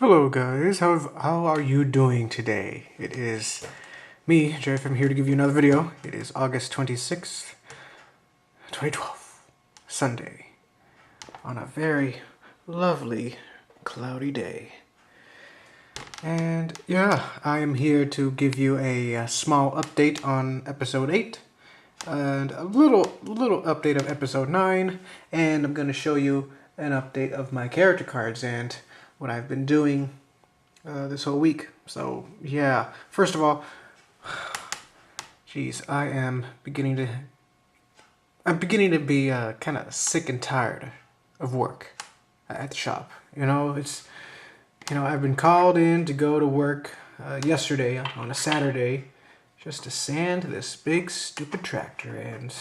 Hello guys, how are you doing today? It is me, Jeff. I'm here to give you another video. It is August 26th, 2012, Sunday, on a very lovely cloudy day. And yeah, I am here to give you a small update on episode 8 and a little update of episode 9, and I'm going to show you an update of my character cards and what I've been doing this whole week. So yeah, first of all, geez, I'm beginning to be kind of sick and tired of work at the shop. I've been called in to go to work yesterday on a Saturday just to sand this big stupid tractor, and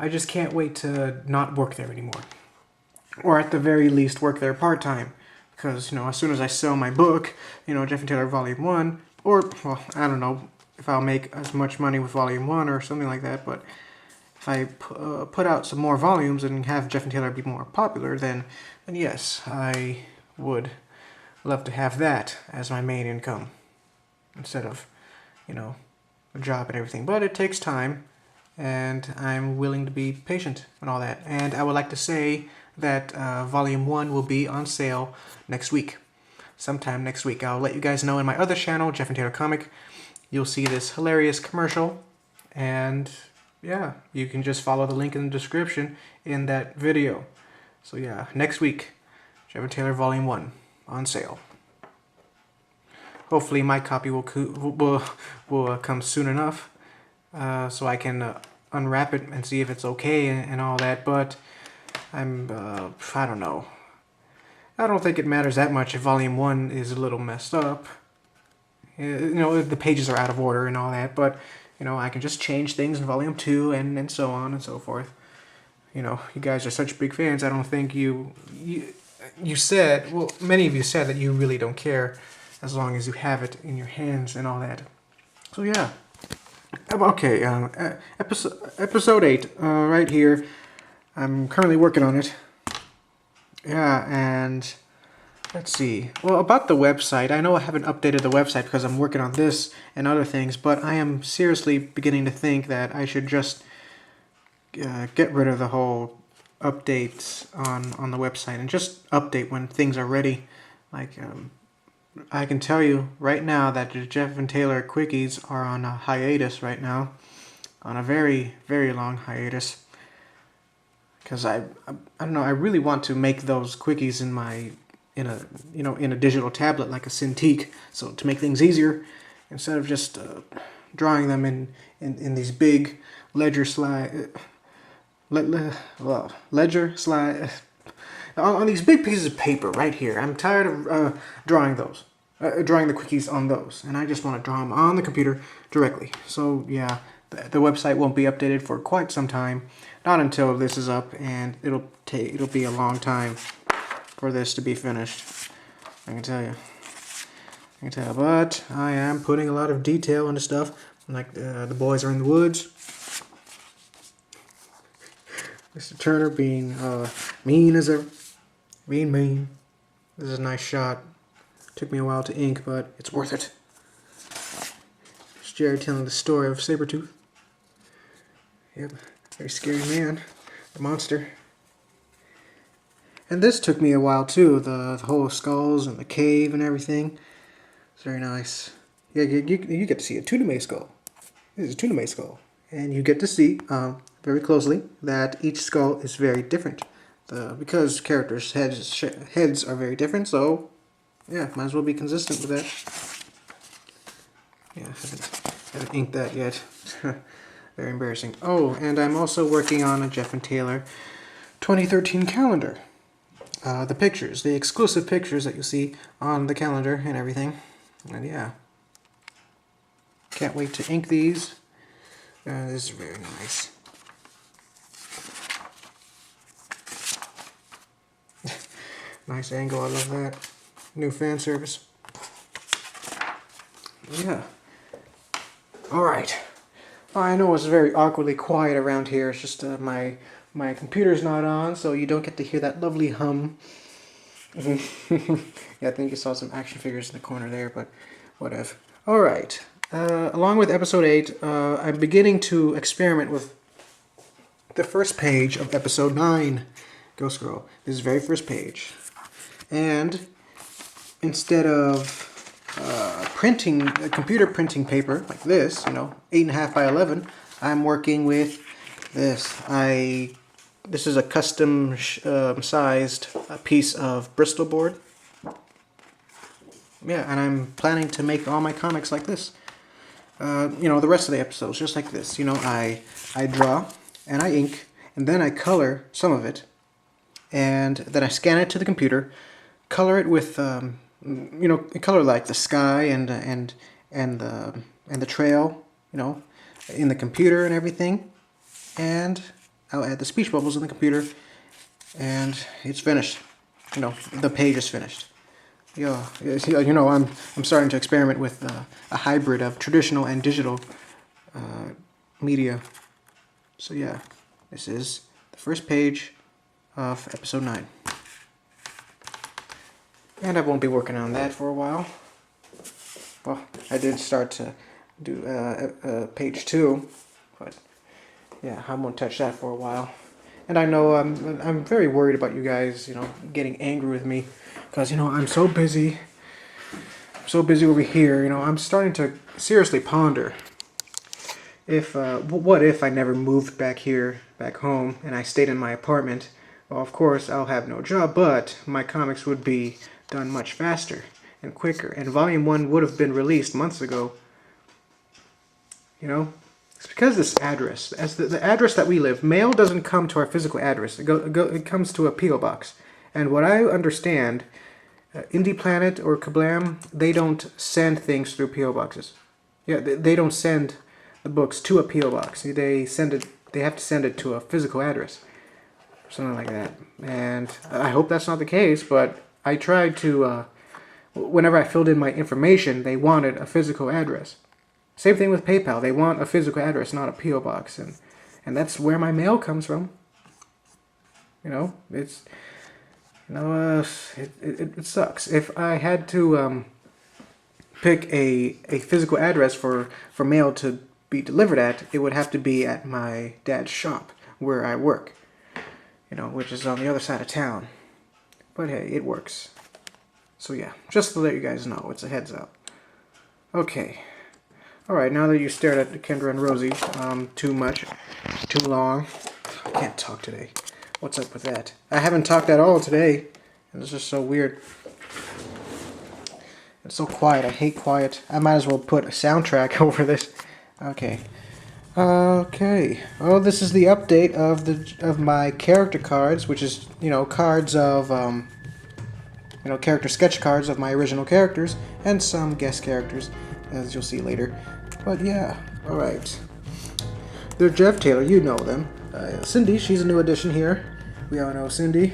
I just can't wait to not work there anymore. Or at the very least work there part-time. Because, as soon as I sell my book, Jeff and Taylor Volume 1, or, well, I don't know if I'll make as much money with Volume 1 or something like that, but if I put out some more volumes and have Jeff and Taylor be more popular, then yes, I would love to have that as my main income. Instead of, a job and everything. But it takes time, and I'm willing to be patient and all that. And I would like to say that Volume 1 will be on sale next week. Sometime next week. I'll let you guys know in my other channel, Jeff and Taylor Comic. You'll see this hilarious commercial. And yeah, you can just follow the link in the description in that video. So yeah, next week, Jeff and Taylor Volume 1 on sale. Hopefully my copy will come soon enough so I can unwrap it and see if it's okay and all that, but I don't know. I don't think it matters that much if Volume 1 is a little messed up. The pages are out of order and all that, but, I can just change things in Volume 2 and so on and so forth. You guys are such big fans, I don't think you said, well, many of you said that you really don't care as long as you have it in your hands and all that. So yeah. Okay, episode 8, right here. I'm currently working on it. Yeah, and let's see. Well, about the website, I know I haven't updated the website because I'm working on this and other things, but I am seriously beginning to think that I should just get rid of the whole updates on the website and just update when things are ready. Like, I can tell you right now that the Jeff and Taylor Quickies are on a hiatus right now. On a very, very long hiatus. Because I don't know, I really want to make those quickies in a digital tablet like a Cintiq, so to make things easier, instead of just drawing them in these big ledger slide on these big pieces of paper right here. I'm tired of drawing those, drawing the quickies on those, and I just want to draw them on the computer directly. So yeah, the website won't be updated for quite some time. Not until this is up, and it'll be a long time for this to be finished. I can tell you. But I am putting a lot of detail into stuff. Like the boys are in the woods. Mr. Turner being mean as ever. Being mean. This is a nice shot. Took me a while to ink, but it's worth it. It's Jerry telling the story of Sabretooth. Yep. Very scary man. The monster. And this took me a while too. The whole skulls and the cave and everything. It's very nice. Yeah, you get to see a Tuname skull. This is a Tuname skull. And you get to see very closely that each skull is very different. Because characters' heads are very different, so yeah, might as well be consistent with that. Yeah, haven't inked that yet. Very embarrassing. Oh, and I'm also working on a Jeff and Taylor 2013 calendar. The pictures, the exclusive pictures that you see on the calendar and everything. And yeah, can't wait to ink these. This is very nice. Nice angle, I love that. New fan service. Yeah. Alright. I know it's very awkwardly quiet around here. It's just my computer's not on, so you don't get to hear that lovely hum Yeah, I think you saw some action figures in the corner there, but whatever. All right. Along with episode 8, I'm beginning to experiment with the first page of episode 9, Ghost Girl. This is the very first page. And instead of computer printing paper like this, 8.5 by 11, I'm working with this. This is a custom sized piece of Bristol board. Yeah, and I'm planning to make all my comics like this. The rest of the episodes just like this. I draw and I ink, and then I color some of it, and then I scan it to the computer, color it with color like the sky and the trail, in the computer and everything, and I'll add the speech bubbles in the computer, and it's finished. The page is finished. Yeah, I'm starting to experiment with a hybrid of traditional and digital media. So yeah, this is the first page of episode 9. And I won't be working on that for a while. Well, I did start to do page 2, but yeah, I won't touch that for a while. And I know I'm very worried about you guys, getting angry with me, because I'm so busy. I'm so busy over here. I'm starting to seriously ponder what if I never moved back home, and I stayed in my apartment. Well, of course, I'll have no job, but my comics would be done much faster and quicker, and Volume 1 would have been released months ago. It's because this address, as the address that we live, mail doesn't come to our physical address. It comes to a P.O. box. And what I understand, Indie Planet or Kablam, they don't send things through P.O. boxes. Yeah, they don't send the books to a P.O. box. They have to send it to a physical address. Something like that. And I hope that's not the case, but I tried to, whenever I filled in my information, they wanted a physical address. Same thing with PayPal. They want a physical address, not a P.O. box. And that's where my mail comes from. It's, it sucks. If I had to pick a physical address for mail to be delivered at, it would have to be at my dad's shop, where I work. Which is on the other side of town. But hey, it works. So yeah, just to let you guys know, it's a heads up. Okay. Alright, now that you stared at Kendra and Rosie too much, too long. I can't talk today. What's up with that? I haven't talked at all today. And it's just so weird. It's so quiet. I hate quiet. I might as well put a soundtrack over this. Okay. Okay. Oh, this is the update of my character cards, which is, cards of, character sketch cards of my original characters, and some guest characters, as you'll see later. But yeah, alright. They're Jeff Taylor, you know them. Cindy, she's a new addition here. We all know Cindy.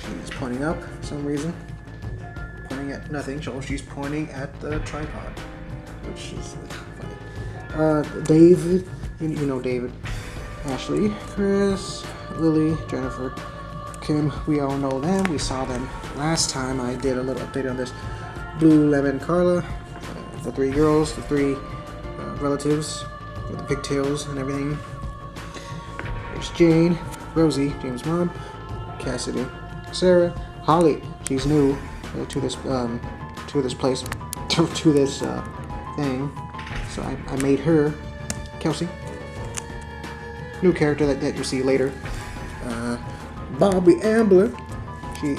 She's pointing up for some reason. Pointing at nothing, so she's pointing at the tripod, which is funny. David, you know David. Ashley, Chris, Lily, Jennifer, Kim, we all know them. We saw them last time. I did a little update on this. Blue, Lemon, Carla, the 3 girls, the 3 relatives with the pigtails and everything. There's Jane, Rosie, James' mom, Cassidy, Sarah, Holly. She's new to this place, to this thing. So I made her Kelsey. New character that you'll see later. Bobby Ambler.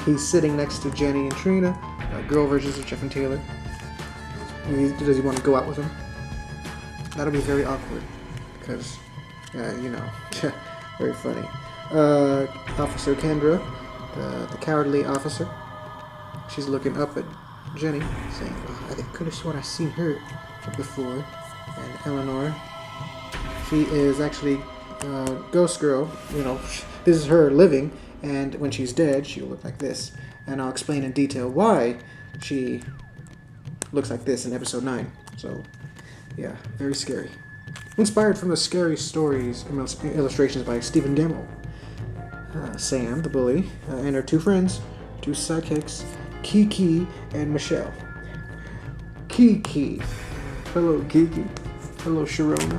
He's sitting next to Jenny and Trina. Girl versions of Jeff and Taylor. Does he want to go out with him? That'll be very awkward. Because, very funny. Officer Kendra, the cowardly officer. She's looking up at Jenny, saying, oh, I could have sworn I've seen her before. And Eleanor, she is actually Ghost Girl. This is her living, and when she's dead, she'll look like this. And I'll explain in detail why she looks like this in episode 9. So, yeah, very scary. Inspired from the scary stories illustrations by Stephen Gemmell. Sam, the bully, and her 2 friends, two sidekicks, Kiki and Michelle. Kiki. Hello, Kiki. Hello, Sharona.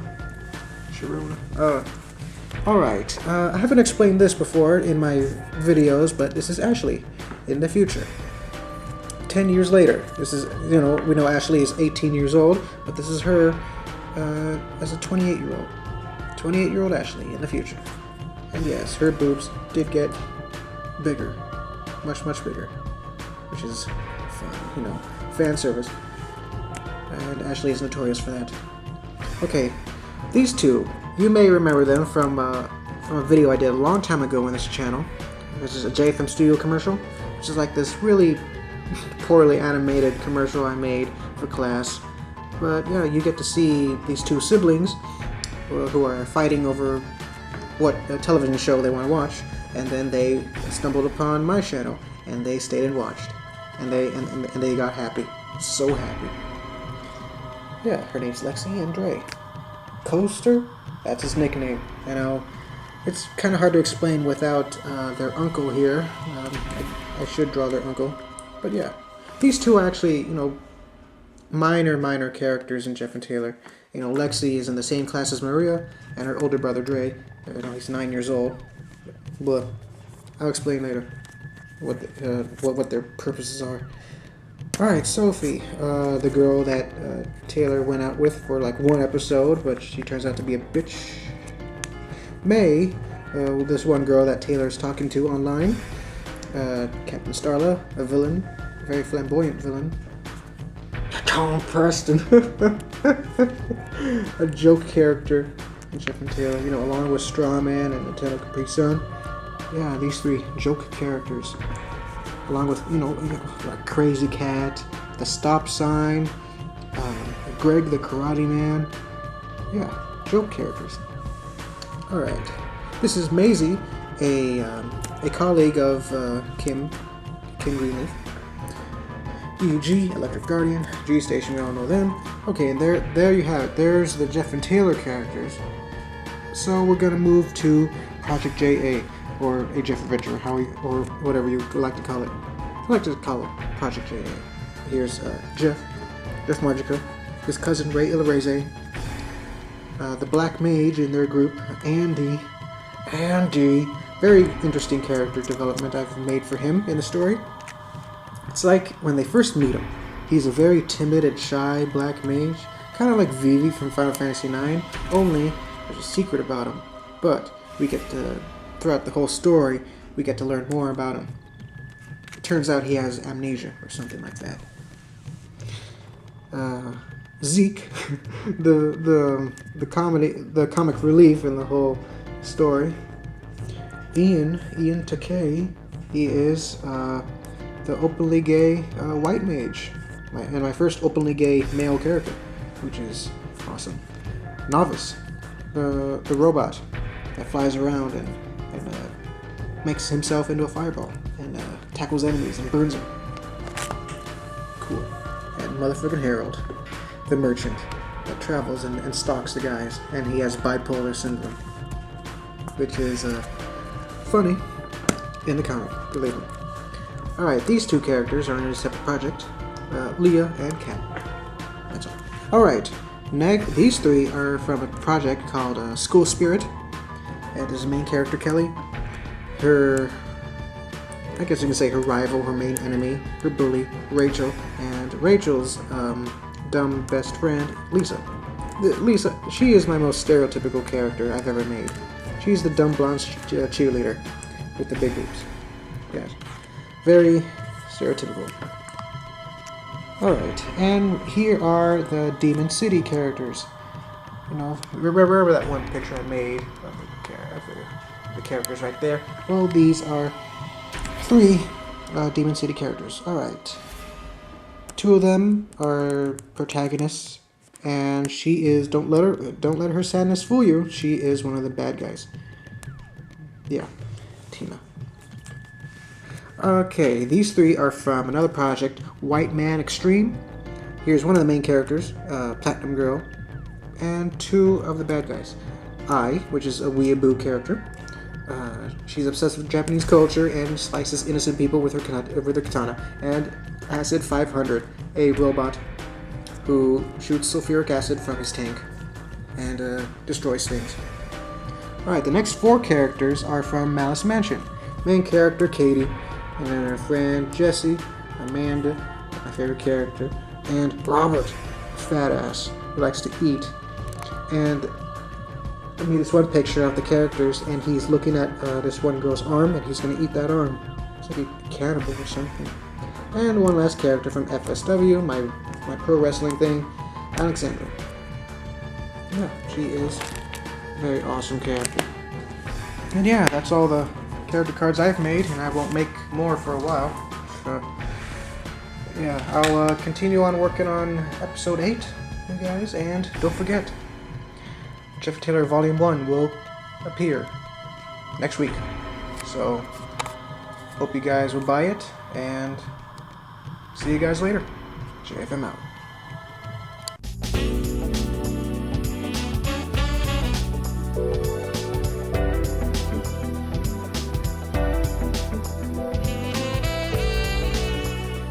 Alright. I haven't explained this before in my videos, but this is Ashley in the future. 10 years later. This is, we know Ashley is 18 years old, but this is her as a 28-year-old. 28-year-old Ashley in the future. And yes, her boobs did get bigger. Much, much bigger. Which is fun, fan service. And Ashley is notorious for that. Okay, these two, you may remember them from a video I did a long time ago on this channel. This is a JFM Studio commercial, which is like this really poorly animated commercial I made for class. But yeah, you get to see these two siblings who are fighting over what television show they want to watch, and then they stumbled upon my channel, and they stayed and watched, and they got happy, so happy. Yeah, her name's Lexi and Dre. Coaster, that's his nickname. It's kind of hard to explain without their uncle here. I should draw their uncle, but yeah, these two are actually minor characters in Jeff and Taylor. Lexi is in the same class as Maria, and her older brother Dre. He's 9 years old. But I'll explain later what their purposes are. Alright, Sophie, the girl that Taylor went out with for like one episode, but she turns out to be a bitch. May, this one girl that Taylor's talking to online. Captain Starla, a villain, a very flamboyant villain. Tom Preston, a joke character in Jeff and Taylor, along with Strawman and Nintendo Capri Sun. Yeah, these three joke characters, along with like Crazy Cat, the Stop Sign, Greg the Karate Man. Yeah, joke characters. All right, this is Maisie, a colleague of Kim Greenleaf. EG, Electric Guardian, G Station, we all know them. Okay, and there you have it. There's the Jeff and Taylor characters. So we're gonna move to Project JA, or a Jeff Adventure, or whatever you like to call it. I like to call it Project JA. Here's Jeff Magica, his cousin Ray Ilarese, the Black Mage in their group, Andy. Very interesting character development I've made for him in the story. It's like when they first meet him, he's a very timid and shy black mage, kind of like Vivi from Final Fantasy IX, only there's a secret about him. But we get to, throughout the whole story, we get to learn more about him. It turns out he has amnesia or something like that. Zeke, the comic relief in the whole story. Ian Takei, he is the openly gay white mage, and my first openly gay male character, which is awesome. Novice, the robot that flies around and makes himself into a fireball and tackles enemies and burns them. Cool. And motherfucking Harold, the merchant that travels and stalks the guys, and he has bipolar syndrome, which is funny in the comic, believe me. Alright, these two characters are in a separate project, Leah and Kat. That's all. Alright, these three are from a project called School Spirit, and there's a main character, Kelly. Her, I guess you can say her rival, her main enemy, her bully, Rachel, and Rachel's dumb best friend, Lisa. Lisa, she is my most stereotypical character I've ever made. She's the dumb blonde cheerleader with the big boobs. Yes. Very stereotypical. Alright, and here are the Demon City characters. Remember that one picture I made of the characters right there? Well, these are three Demon City characters. Alright. Two of them are protagonists, and she is, don't let her sadness fool you, she is one of the bad guys. Yeah, Tina. Okay, these three are from another project, White Man Extreme. Here's one of the main characters, Platinum Girl, and two of the bad guys. I, which is a weeaboo character, She's obsessed with Japanese culture and slices innocent people with her katana. And Acid 500, a robot who shoots sulfuric acid from his tank and destroys things. Alright, the next 4 characters are from Malice Mansion. Main character, Katie, and then her friend, Jessie, Amanda, my favorite character, and Robert, fat ass, who likes to eat. And I mean, this one picture of the characters, and he's looking at this one girl's arm, and he's going to eat that arm. It's like a cannibal or something. And one last character from FSW, my pro wrestling thing, Alexandra. Yeah, she is a very awesome character. And yeah, that's all the character cards I've made, and I won't make more for a while. So, yeah, I'll continue on working on episode 8, you guys, and don't forget, Jeff Taylor Volume 1 will appear next week. So, hope you guys will buy it, and see you guys later. JFM out.